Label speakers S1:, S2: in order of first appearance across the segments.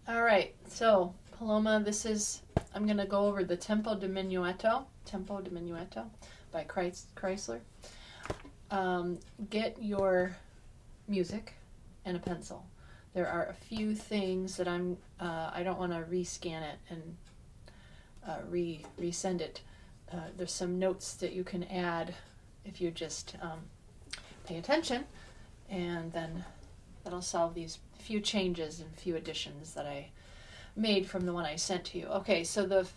S1: All right, so Paloma, I'm going to go over the Tempo di Minuetto by Kreisler. Get your music and a pencil. There are a few things that I don't want to rescan it and resend it. There's some notes that you can add if you just pay attention, and then that'll solve these few changes and few additions that I made from the one I sent to you. Okay, so the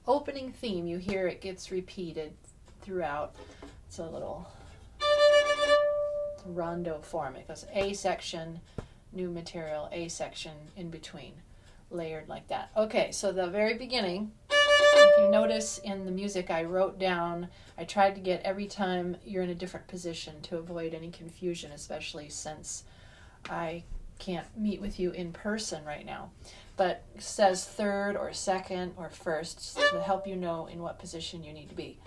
S1: opening theme, you hear it gets repeated throughout. It's a little rondo form. It goes A section, new material, A section, in between, layered like that. Okay, so the very beginning, if you notice in the music I wrote down, I tried to get every time you're in a different position to avoid any confusion, especially since I can't meet with you in person right now. But it says third or second or first to help you know in what position you need to be.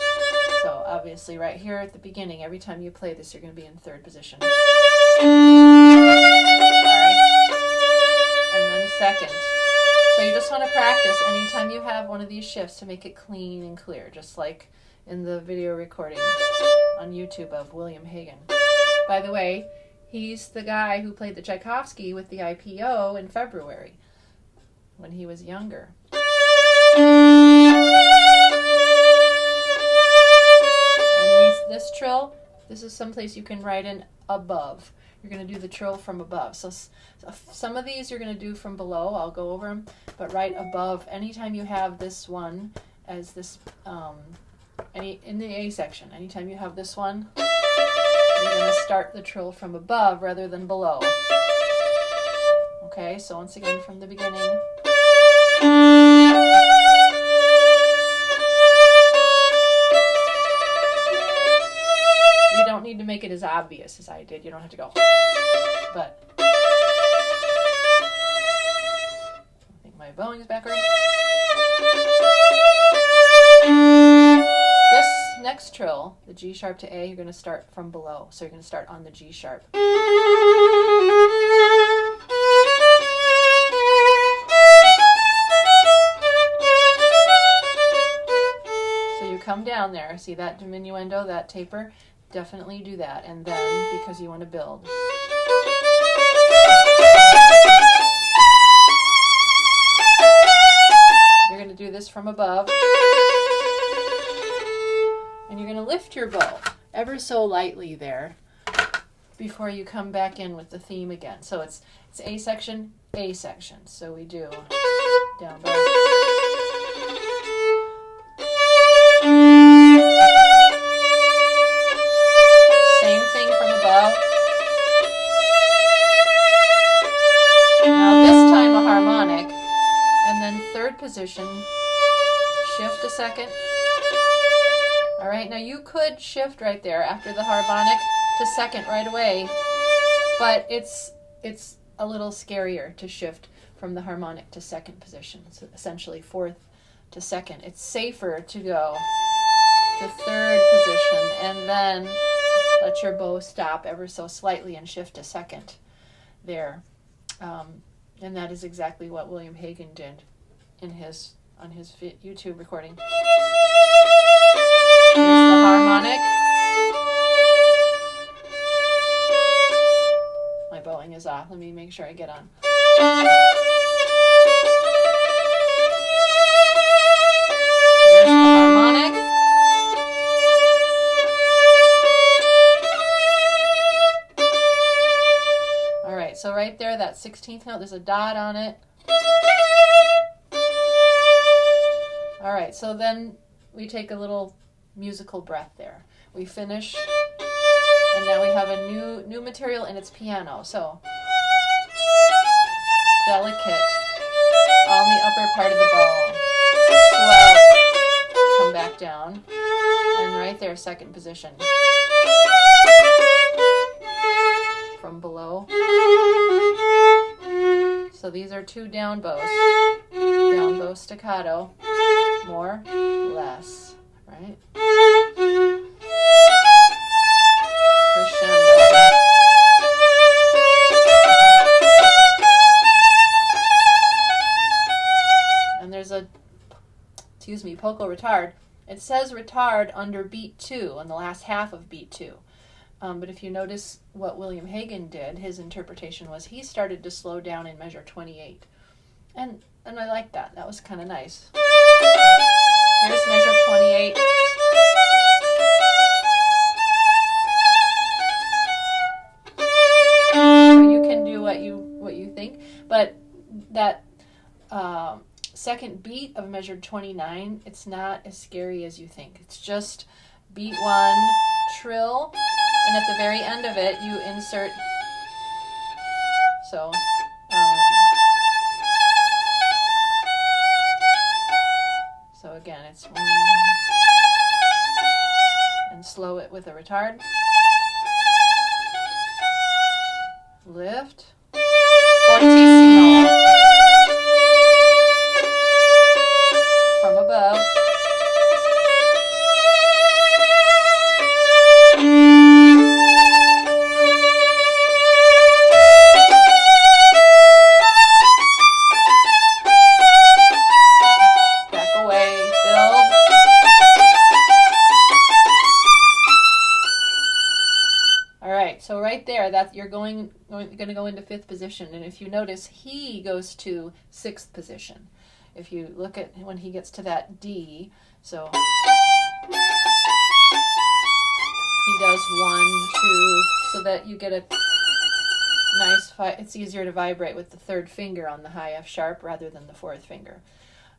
S1: So obviously right here at the beginning, every time you play this, you're going to be in third position. Alright. And then second. So you just want to practice anytime you have one of these shifts to make it clean and clear, just like in the video recording on YouTube of William Hagen. By the way, he's the guy who played the Tchaikovsky with the IPO in February when he was younger. And this trill, this is someplace you can write in above. You're going to do the trill from above. So some of these you're going to do from below. I'll go over them. But right above, anytime you have this one as this, in the A section, anytime you have this one, you're going to start the trill from above rather than below. Okay, so once again from the beginning. You don't need to make it as obvious as I did. You don't have to go. But I think my bowing is backward. This next trill, the G sharp to A, you're going to start from below. So you're going to start on the G sharp. So you come down there. See that diminuendo, that taper? Definitely do that. And then, because you want to build. You're going to do this from above. And you're going to lift your bow ever so lightly there before you come back in with the theme again. So it's A section, A section. So we do down bow. Same thing from above. Now this time a harmonic, and then third position, shift a second. All right, now you could shift right there after the harmonic to second right away, but it's a little scarier to shift from the harmonic to second position. So essentially fourth to second. It's safer to go to third position and then let your bow stop ever so slightly and shift to second there. And that is exactly what William Hagen did on his YouTube recording. Here's the harmonic. My bowing is off. Let me make sure I get on. Here's the harmonic. All right, so right there, that 16th note, there's a dot on it. All right, so then we take a little musical breath there. We finish, and now we have a new material, and it's piano. So delicate on the upper part of the bow. Swell, come back down, and right there, second position. From below. So these are two down bows. Down bow staccato. More, less, right? Crescendo. excuse me, poco retard. It says retard under beat 2, on the last half of beat 2. But if you notice what William Hagen did, his interpretation was he started to slow down in measure 28. And I like that. That was kind of nice. Here's measure 28. So you can do what you think, but that second beat of measure 29, it's not as scary as you think. It's just beat 1, trill, and at the very end of it, you insert. So. So again, it's 1, and slow it with a retard. Lift. Fortissimo. From above. So right there, that you're going to go into 5th position, and if you notice, he goes to 6th position. If you look at when he gets to that D, so he does 1, 2, so that you get a nice. It's easier to vibrate with the 3rd finger on the high F sharp rather than the 4th finger.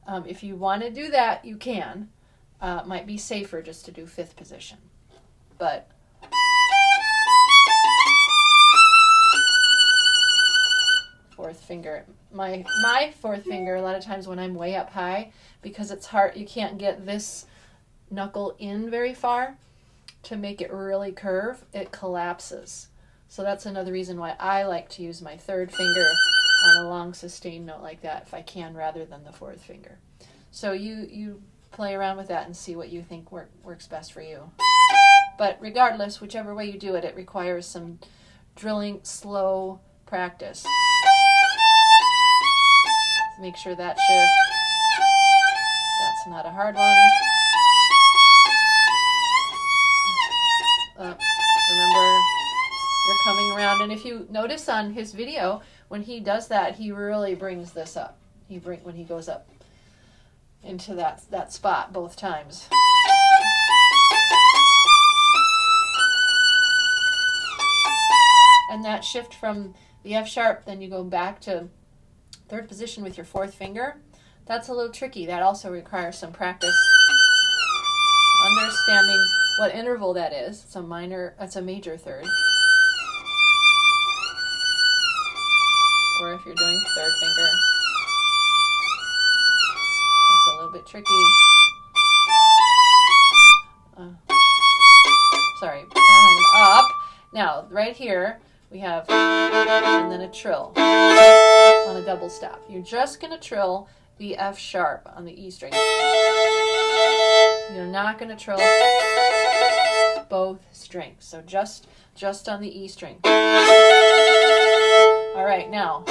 S1: If you want to do that, you can. It might be safer just to do 5th position, but. Fourth finger. My 4th finger, a lot of times when I'm way up high, because it's hard, you can't get this knuckle in very far to make it really curve, it collapses. So that's another reason why I like to use my 3rd finger on a long sustained note like that if I can, rather than the 4th finger. So you play around with that and see what you think works best for you. But regardless, whichever way you do it, it requires some drilling, slow practice. Make sure that shift, that's not a hard one. Remember, you're coming around, and if you notice on his video, when he does that, he really brings this up. When he goes up into that spot both times. And that shift from the F sharp, then you go back to 3rd position with your 4th finger. That's a little tricky. That also requires some practice. Understanding what interval that is. It's a major 3rd. Or if you're doing 3rd finger, it's a little bit tricky. Up. Now, right here, we have, and then a trill on a double stop. You're just going to trill the F sharp on the E string. You're not going to trill both strings. So just on the E string. All right, now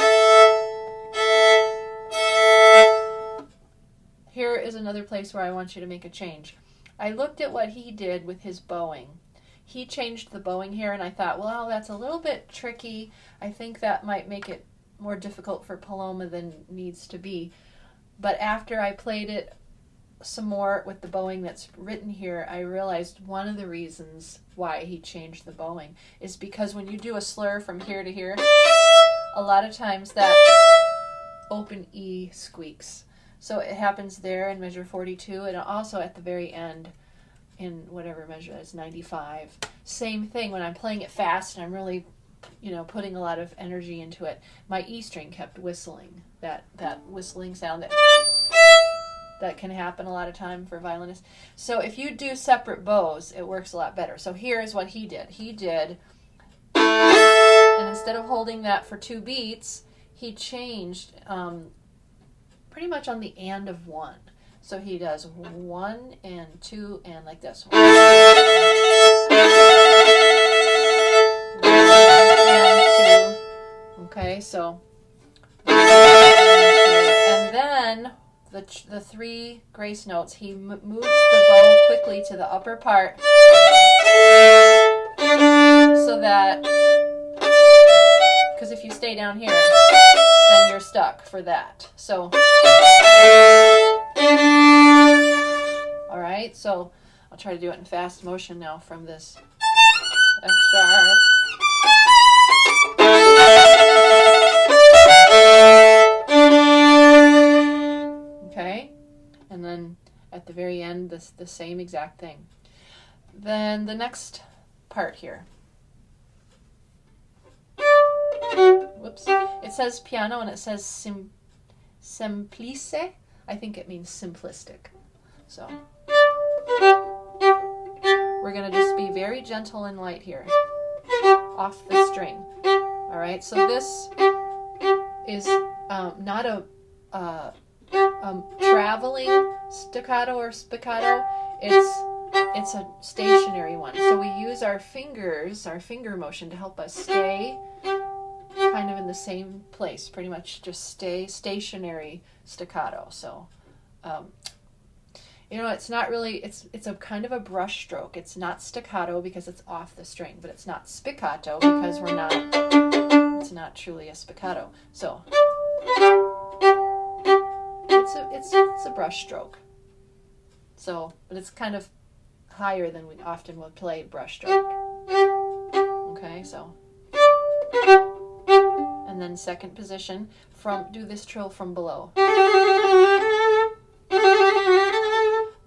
S1: here is another place where I want you to make a change. I looked at what he did with his bowing. He changed the bowing here, and I thought, well, that's a little bit tricky. I think that might make it more difficult for Paloma than needs to be. But after I played it some more with the bowing that's written here, I realized one of the reasons why he changed the bowing is because when you do a slur from here to here, a lot of times that open E squeaks. So it happens there in measure 42, and also at the very end in whatever measure that's 95. Same thing when I'm playing it fast and I'm really, putting a lot of energy into it. My E string kept whistling. That whistling sound that can happen a lot of time for violinists. So if you do separate bows, it works a lot better. So here's what he did. And instead of holding that for 2 beats, he changed pretty much on the and of 1. So he does 1 and 2 and like this. 1 and 2. Okay, so and then the the three grace notes, he moves the bow quickly to the upper part so that, because if you stay down here, then you're stuck for that. So, all right, so I'll try to do it in fast motion now from this F sharp. Okay, and then at the very end, the same exact thing. Then the next part here. Whoops. It says piano and it says semplice. I think it means simplistic. So we're going to just be very gentle and light here off the string. All right, so this is not a traveling staccato or spiccato. It's a stationary one. So we use our fingers, our finger motion to help us stay kind of in the same place, pretty much just stay stationary staccato. So, it's not really, it's a kind of a brush stroke. It's not staccato because it's off the string, but it's not spiccato because it's not truly a spiccato. So, it's a brush stroke. So, but it's kind of higher than we often would play brush stroke. Okay, so. And then second position, do this trill from below.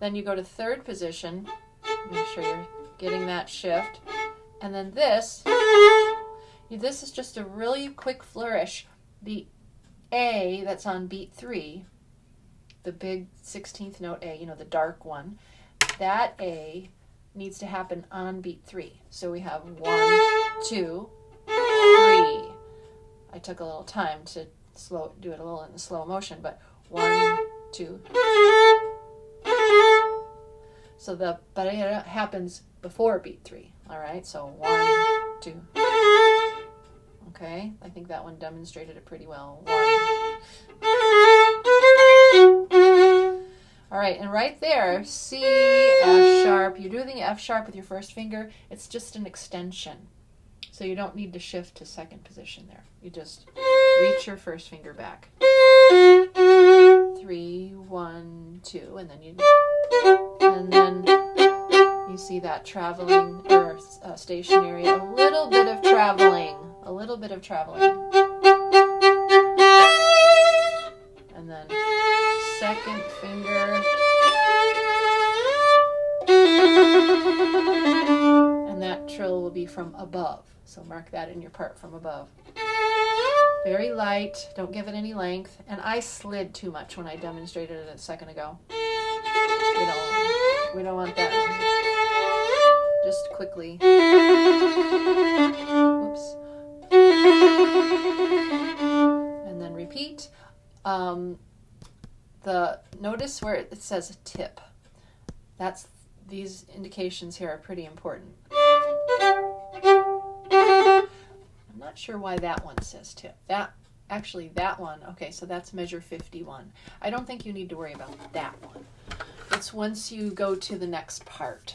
S1: Then you go to third position, make sure you're getting that shift. And then this is just a really quick flourish. The A that's on beat 3, the big 16th note A, the dark one, that A needs to happen on beat 3. So we have 1, 2, 3. I took a little time to do it a little in the slow motion, but 1, 2. So but it happens before beat 3. All right, so 1, 2. Okay, I think that one demonstrated it pretty well. 1. All right, and right there, C, F sharp. You're doing the F sharp with your first finger. It's just an extension. So you don't need to shift to second position there. You just reach your first finger back. 3, 1, 2, and then you see that traveling or stationary, a little bit of traveling. And then second finger. And that trill will be from above. So mark that in your part from above. Very light, don't give it any length. And I slid too much when I demonstrated it a second ago. We don't want that. Just quickly. Whoops. And then repeat. Notice where it says tip. These indications here are pretty important. I'm not sure why that one says tip. That one, okay, so that's measure 51. I don't think you need to worry about that one. It's once you go to the next part.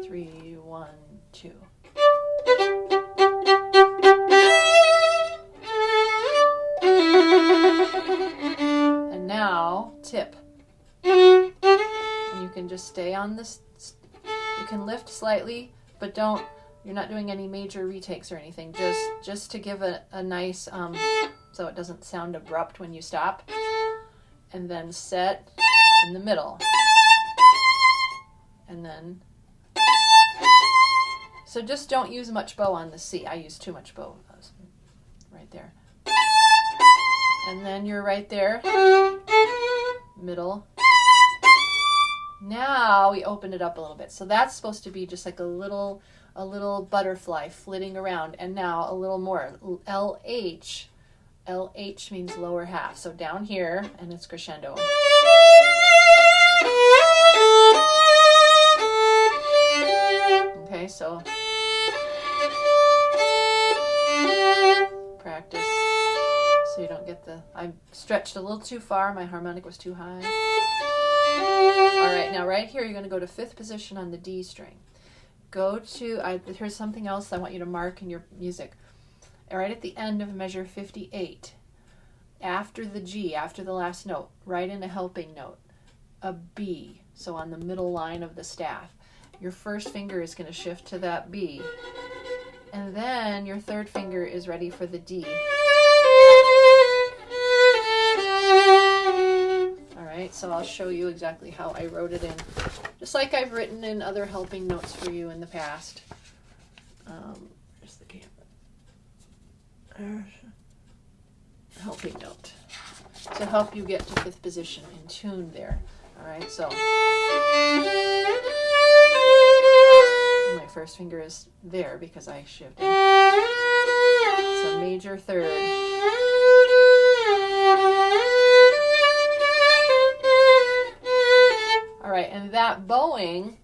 S1: 3, 1, 2. And now, tip. And you can just stay on this. You can lift slightly, but you're not doing any major retakes or anything. Just to give a nice, so it doesn't sound abrupt when you stop. And then set in the middle. And then, so just don't use much bow on the C. I use too much bow right there. And then you're right there, middle. Now we open it up a little bit. So that's supposed to be just like a little butterfly flitting around. And now a little more. LH. LH means lower half. So down here, and it's stretched a little too far. My harmonic was too high. All right, now right here, you're going to go to 5th position on the D string. Go to, here's something else I want you to mark in your music. Right at the end of measure 58, after the G, after the last note, write in a helping note, a B, so on the middle line of the staff. Your first finger is going to shift to that B, and then your third finger is ready for the D. So I'll show you exactly how I wrote it in, just like I've written in other helping notes for you in the past. Where's the camera? Helping note to help you get to 5th position in tune there. All right, so my first finger is there because I shifted. So major 3rd. Right, and that bowing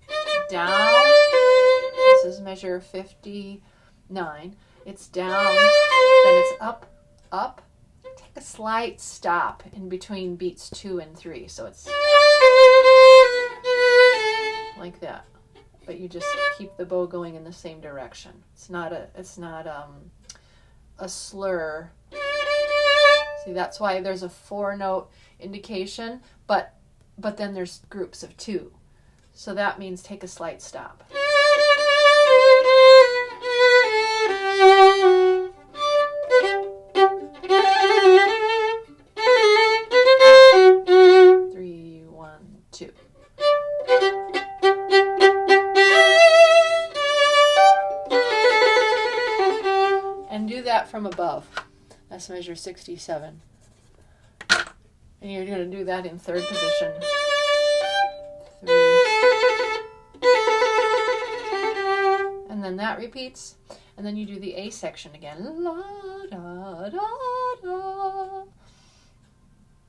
S1: down, this is measure 59, it's down, then it's up, up, take a slight stop in between beats 2 and 3, so it's like that, but you just keep the bow going in the same direction. It's not a slur. See, that's why there's a 4-note indication, but then there's groups of 2. So that means take a slight stop. 3, 1, 2. And do that from above. That's measure 67. And you're going to do that in 3rd position. 3. And then that repeats. And then you do the A section again. La, da, da, da.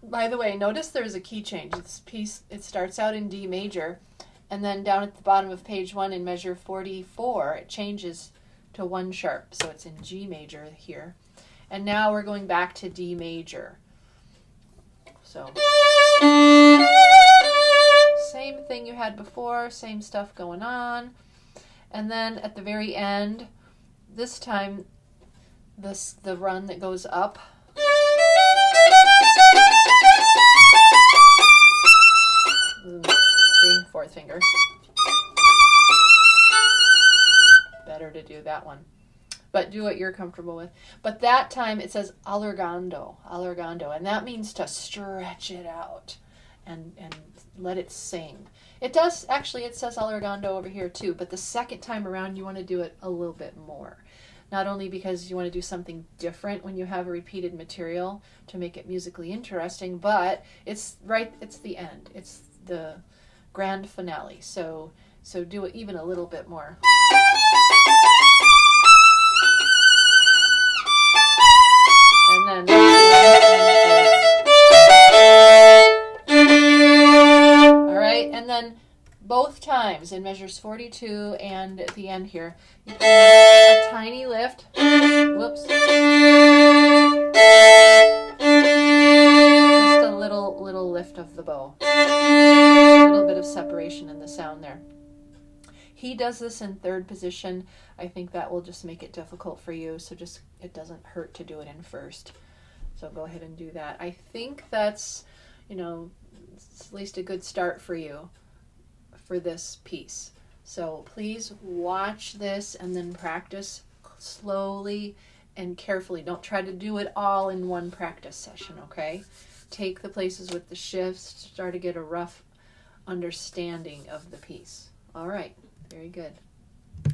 S1: By the way, notice there's a key change. This piece, it starts out in D major, and then down at the bottom of page 1 in measure 44, it changes to 1 sharp. So it's in G major here. And now we're going back to D major. So, same thing you had before, same stuff going on. And then at the very end, this time, the run that goes up. See, 4th finger. Better to do that one. But do what you're comfortable with. But that time it says allargando, and that means to stretch it out and let it sing. It does, actually, it says allargando over here too, but the second time around you want to do it a little bit more. Not only because you want to do something different when you have a repeated material to make it musically interesting, but it's the end. It's the grand finale. So do it even a little bit more. And then, all right, and then both times in measures 42 and at the end here, you can a tiny lift. Whoops. Just a little lift of the bow. A little bit of separation in the sound there. He does this in 3rd position. I think that will just make it difficult for you, so just it doesn't hurt to do it in 1st. So go ahead and do that. I think that's, it's at least a good start for you for this piece. So please watch this and then practice slowly and carefully. Don't try to do it all in one practice session, okay? Take the places with the shifts, start to get a rough understanding of the piece. All right. Very good.